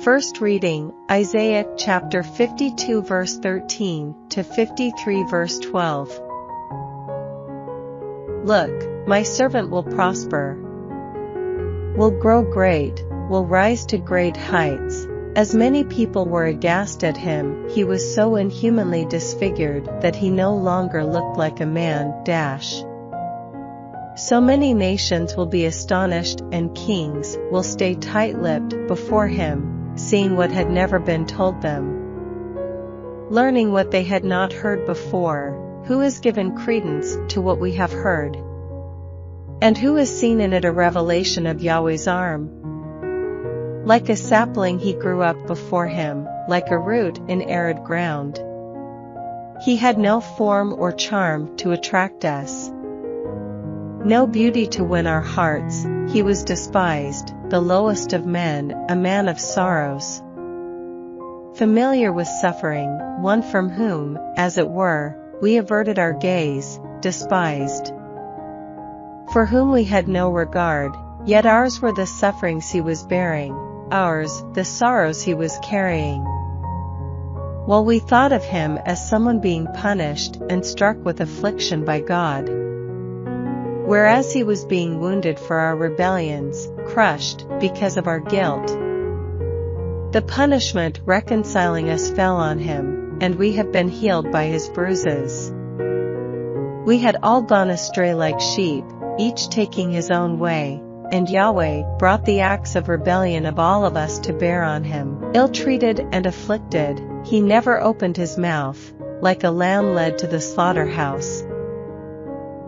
First reading, Isaiah chapter 52 verse 13 to 53 verse 12. Look, my servant will prosper, will grow great, will rise to great heights. As many people were aghast at him, he was so inhumanly disfigured that he no longer looked like a man. So many nations will be astonished and kings will stay tight-lipped before him, seeing what had never been told them, learning what they had not heard before. Who has given credence to what we have heard? And who has seen in it a revelation of Yahweh's arm? Like a sapling he grew up before him, like a root in arid ground. He had no form or charm to attract us, no beauty to win our hearts. He was despised, the lowest of men, a man of sorrows, familiar with suffering, one from whom, as it were, we averted our gaze, despised, for whom we had no regard. Yet ours were the sufferings he was bearing, ours the sorrows he was carrying. While we thought of him as someone being punished and struck with affliction by God, whereas he was being wounded for our rebellions, crushed because of our guilt. The punishment reconciling us fell on him, and we have been healed by his bruises. We had all gone astray like sheep, each taking his own way, and Yahweh brought the acts of rebellion of all of us to bear on him. Ill-treated and afflicted, he never opened his mouth, like a lamb led to the slaughterhouse.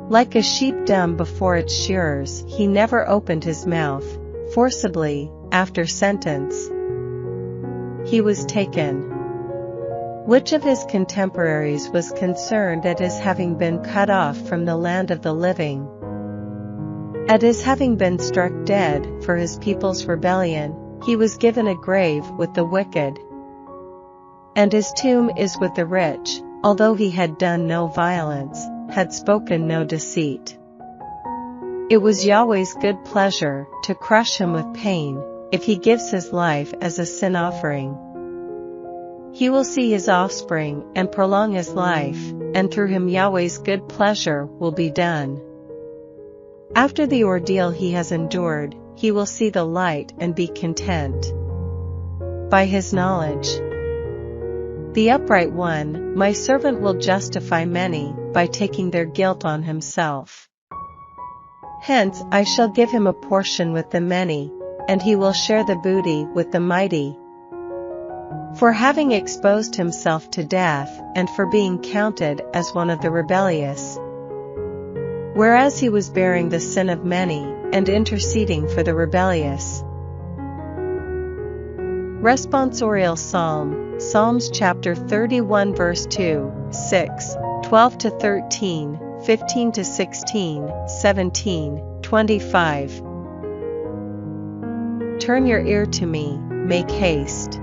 Like a sheep dumb before its shearers, he never opened his mouth. Forcibly, after sentence, he was taken. Which of his contemporaries was concerned at his having been cut off from the land of the living, at his having been struck dead for his people's rebellion? He was given a grave with the wicked, and his tomb is with the rich, although he had done no violence, had spoken no deceit. It was Yahweh's good pleasure to crush him with pain, if he gives his life as a sin offering. He will see his offspring and prolong his life, and through him Yahweh's good pleasure will be done. After the ordeal he has endured, he will see the light and be content by his knowledge. The upright one, my servant, will justify many, by taking their guilt on himself. Hence I shall give him a portion with the many, and he will share the booty with the mighty. For having exposed himself to death, and for being counted as one of the rebellious, whereas he was bearing the sin of many, and interceding for the rebellious. Responsorial Psalm, Psalms chapter 31 verse 2, 6, 12 to 13, 15 to 16, 17, 25. Turn your ear to me, make haste.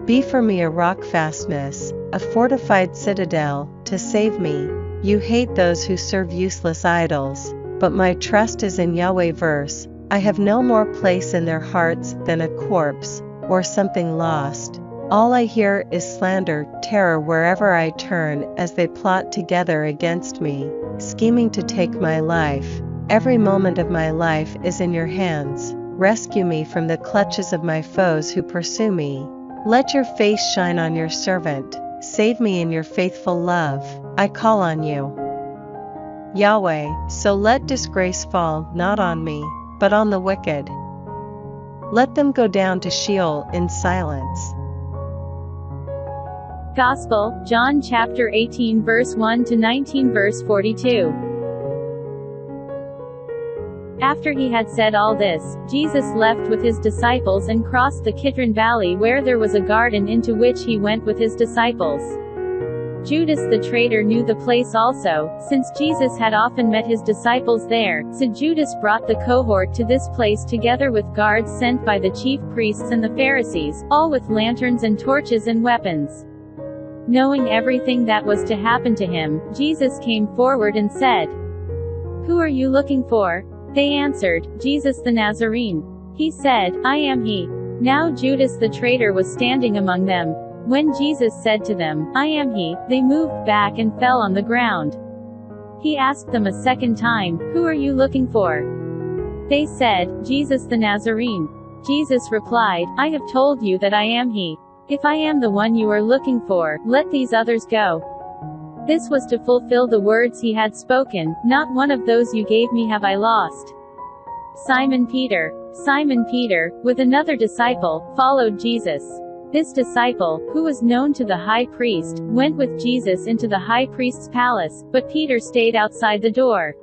Be for me a rock fastness, a fortified citadel, to save me. You hate those who serve useless idols, but my trust is in Yahweh. Verse, I have no more place in their hearts than a corpse, or something lost. All I hear is slander, terror wherever I turn, as they plot together against me, scheming to take my life. Every moment of my life is in your hands. Rescue me from the clutches of my foes who pursue me. Let your face shine on your servant. Save me in your faithful love. I call on you, Yahweh. So let disgrace fall not on me, but on the wicked. Let them go down to Sheol in silence. Gospel, John chapter 18 verse 1 to 19 verse 42. After he had said all this, Jesus left with his disciples and crossed the Kidron Valley, where there was a garden, into which he went with his disciples. Judas the traitor knew the place also, since Jesus had often met his disciples there, so Judas brought the cohort to this place together with guards sent by the chief priests and the Pharisees, all with lanterns and torches and weapons. Knowing everything that was to happen to him, Jesus came forward and said, "Who are you looking for?" They answered, "Jesus the Nazarene." He said, "I am he." Now Judas the traitor was standing among them. When Jesus said to them, "I am he," they moved back and fell on the ground. He asked them a second time, "Who are you looking for?" They said, "Jesus the Nazarene." Jesus replied, "I have told you that I am he. If I am the one you are looking for, let these others go." This was to fulfill the words he had spoken, "Not one of those you gave me have I lost." Simon Peter, with another disciple, followed Jesus. This disciple, who was known to the high priest, went with Jesus into the high priest's palace, but Peter stayed outside the door.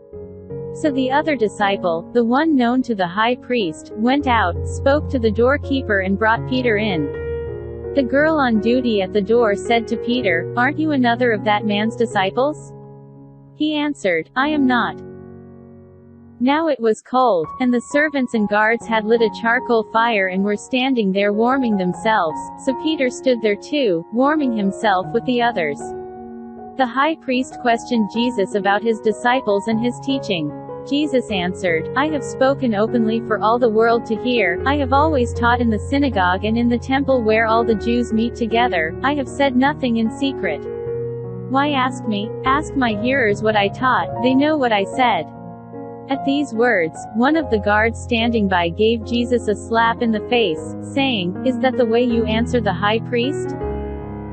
So the other disciple, the one known to the high priest, went out, spoke to the doorkeeper and brought Peter in. The girl on duty at the door said to Peter, "Aren't you another of that man's disciples?" He answered, "I am not." Now it was cold, and the servants and guards had lit a charcoal fire and were standing there warming themselves, so Peter stood there too, warming himself with the others. The high priest questioned Jesus about his disciples and his teaching. Jesus answered, "I have spoken openly for all the world to hear. I have always taught in the synagogue and in the temple where all the Jews meet together. I have said nothing in secret. Why ask me? Ask my hearers what I taught, they know what I said." At these words, one of the guards standing by gave Jesus a slap in the face, saying, "Is that the way you answer the high priest?"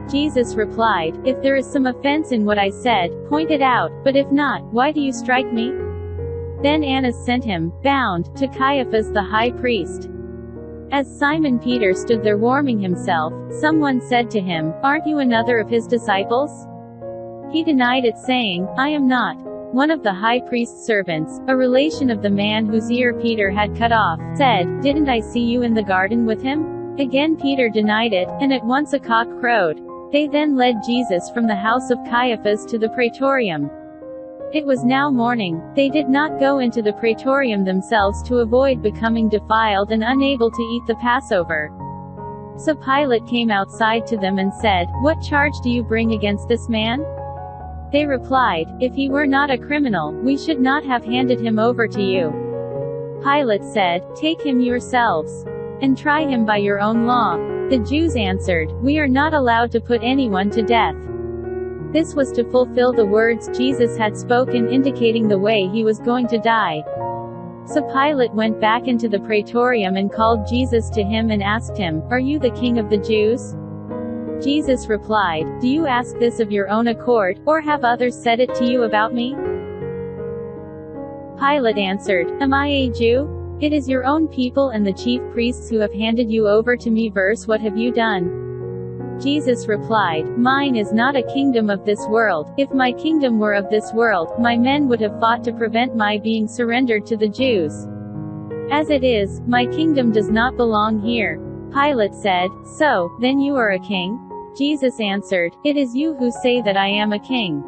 Jesus replied, "If there is some offense in what I said, point it out, but if not, why do you strike me?" Then Annas sent him, bound, to Caiaphas the high priest. As Simon Peter stood there warming himself, someone said to him, "Aren't you another of his disciples?" He denied it, saying, "I am not." One of the high priest's servants, a relation of the man whose ear Peter had cut off, said, "Didn't I see you in the garden with him?" Again Peter denied it, and at once a cock crowed. They then led Jesus from the house of Caiaphas to the praetorium. It was now morning. They did not go into the praetorium themselves to avoid becoming defiled and unable to eat the Passover. So Pilate came outside to them and said, "What charge do you bring against this man?" They replied, "If he were not a criminal, we should not have handed him over to you." Pilate said, "Take him yourselves, and try him by your own law." The Jews answered, "We are not allowed to put anyone to death." This was to fulfill the words Jesus had spoken indicating the way he was going to die. So Pilate went back into the praetorium and called Jesus to him and asked him, "Are you the king of the Jews?" Jesus replied, "Do you ask this of your own accord, or have others said it to you about me?" Pilate answered, "Am I a Jew? It is your own people and the chief priests who have handed you over to me. Verse, what have you done?" Jesus replied, "Mine is not a kingdom of this world. If my kingdom were of this world, my men would have fought to prevent my being surrendered to the Jews. As it is, my kingdom does not belong here." Pilate said, "So, then you are a king?" Jesus answered, "It is you who say that I am a king.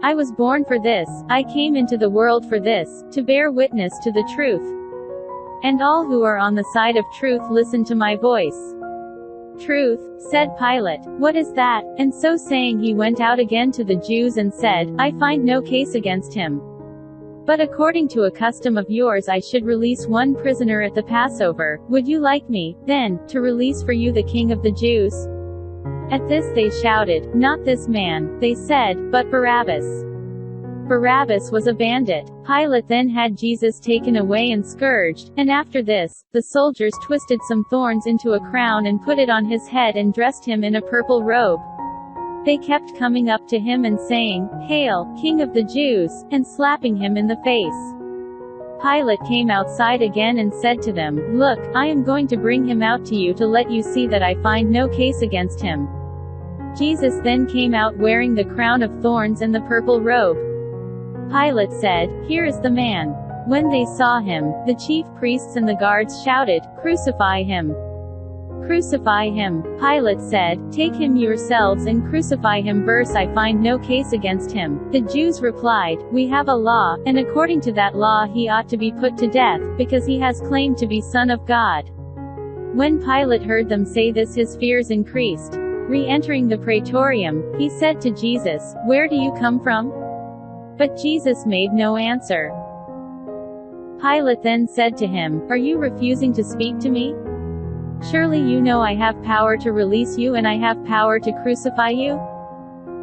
I was born for this, I came into the world for this, to bear witness to the truth. And all who are on the side of truth listen to my voice." "Truth," said Pilate, "what is that?" And so saying he went out again to the Jews and said, "I find no case against him. But according to a custom of yours I should release one prisoner at the Passover. Would you like me, then, to release for you the King of the Jews?" At this they shouted, "Not this man," they said, "but Barabbas." Barabbas was a bandit. Pilate then had Jesus taken away and scourged, and after this, the soldiers twisted some thorns into a crown and put it on his head and dressed him in a purple robe. They kept coming up to him and saying, "Hail, King of the Jews," and slapping him in the face. Pilate came outside again and said to them, "Look, I am going to bring him out to you to let you see that I find no case against him." Jesus then came out wearing the crown of thorns and the purple robe. Pilate said, "Here is the man." When they saw him, the chief priests and the guards shouted, "Crucify him! Crucify him!" Pilate said, "Take him yourselves and crucify him." Verse, I find no case against him. The Jews replied, "We have a law, and according to that law he ought to be put to death, because he has claimed to be Son of God." When Pilate heard them say this, his fears increased. Re-entering the praetorium, he said to Jesus, "Where do you come from?" But Jesus made no answer. Pilate then said to him, "Are you refusing to speak to me? Surely you know I have power to release you and I have power to crucify you?"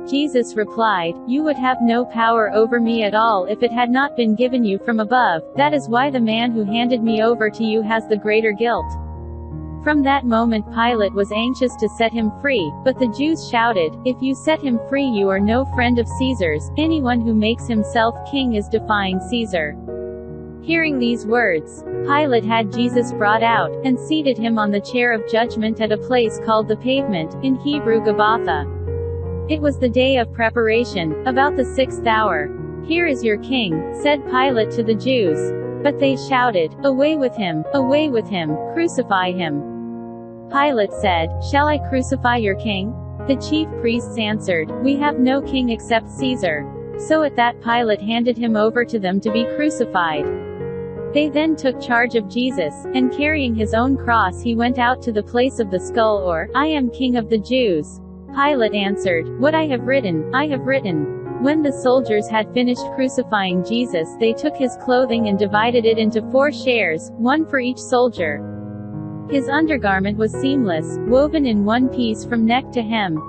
Jesus replied, "You would have no power over me at all if it had not been given you from above. That is why the man who handed me over to you has the greater guilt." From that moment Pilate was anxious to set him free, but the Jews shouted, "If you set him free you are no friend of Caesar's. Anyone who makes himself king is defying Caesar." Hearing these words, Pilate had Jesus brought out, and seated him on the chair of judgment at a place called the Pavement, in Hebrew Gabbatha. It was the day of preparation, about the 6th hour. "Here is your king," said Pilate to the Jews. But they shouted, "Away with him! Away with him! Crucify him!" Pilate said, "Shall I crucify your king?" The chief priests answered, "We have no king except Caesar." So at that Pilate handed him over to them to be crucified. They then took charge of Jesus, and carrying his own cross he went out to the place of the skull, or, "I am King of the Jews." Pilate answered, "What I have written, I have written." When the soldiers had finished crucifying Jesus they took his clothing and divided it into 4 shares, one for each soldier. His undergarment was seamless, woven in one piece from neck to hem.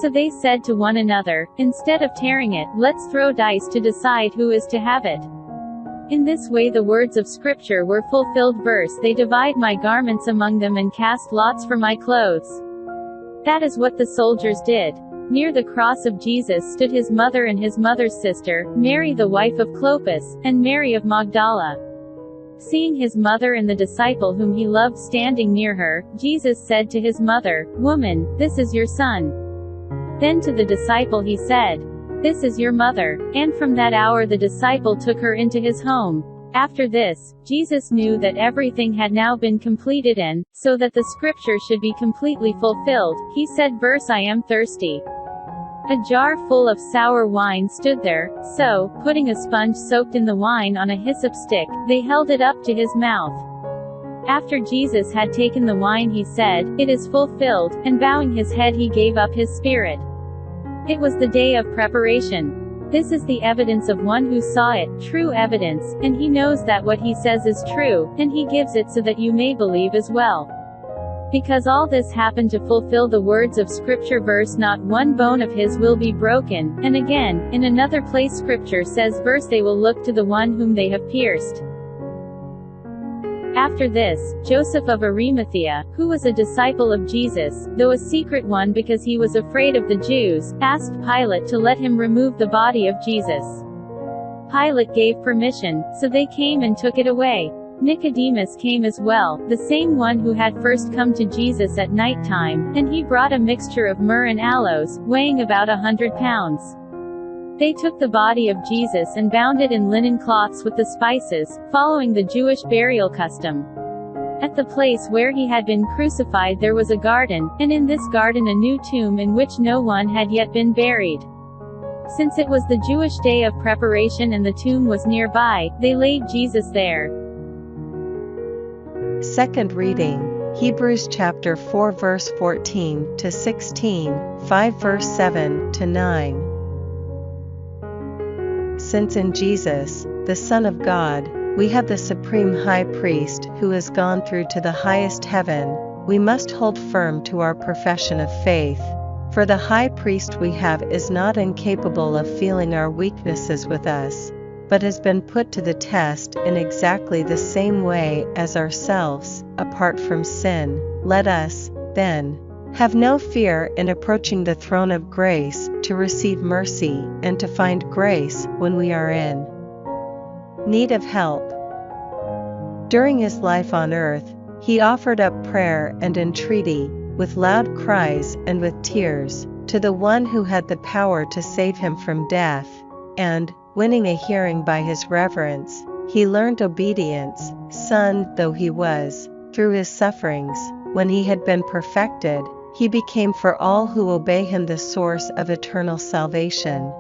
So they said to one another, "Instead of tearing it, let's throw dice to decide who is to have it." In this way the words of Scripture were fulfilled. Verse, "They divide my garments among them and cast lots for my clothes." That is what the soldiers did. Near the cross of Jesus stood his mother and his mother's sister, Mary the wife of Clopas, and Mary of Magdala. Seeing his mother and the disciple whom he loved standing near her, Jesus said to his mother, "Woman, this is your son." Then to the disciple he said, "This is your mother." And from that hour the disciple took her into his home. After this, Jesus knew that everything had now been completed, and, so that the scripture should be completely fulfilled, he said, verse, "I am thirsty." A jar full of sour wine stood there, so, putting a sponge soaked in the wine on a hyssop stick, they held it up to his mouth. After Jesus had taken the wine he said, "It is fulfilled," and bowing his head he gave up his spirit. It was the day of preparation. This is the evidence of one who saw it, true evidence, and he knows that what he says is true, and he gives it so that you may believe as well. Because all this happened to fulfill the words of Scripture, verse, "Not one bone of his will be broken," and again, in another place Scripture says, verse, "They will look to the one whom they have pierced." After this, Joseph of Arimathea, who was a disciple of Jesus, though a secret one because he was afraid of the Jews, asked Pilate to let him remove the body of Jesus. Pilate gave permission, so they came and took it away. Nicodemus came as well, the same one who had first come to Jesus at night time, and he brought a mixture of myrrh and aloes, weighing about 100 pounds. They took the body of Jesus and bound it in linen cloths with the spices, following the Jewish burial custom. At the place where he had been crucified there was a garden, and in this garden a new tomb in which no one had yet been buried. Since it was the Jewish day of preparation and the tomb was nearby, they laid Jesus there. Second reading, Hebrews chapter 4 verse 14 to 16, 5 verse 7 to 9. Since in Jesus, the Son of God, we have the supreme high priest who has gone through to the highest heaven, we must hold firm to our profession of faith. For the high priest we have is not incapable of feeling our weaknesses with us, but has been put to the test in exactly the same way as ourselves, apart from sin. Let us, then, have no fear in approaching the throne of grace to receive mercy and to find grace when we are in need of help. During his life on earth, he offered up prayer and entreaty, with loud cries and with tears, to the one who had the power to save him from death, and, winning a hearing by his reverence, he learned obedience, son though he was, through his sufferings. When he had been perfected, he became for all who obey him the source of eternal salvation.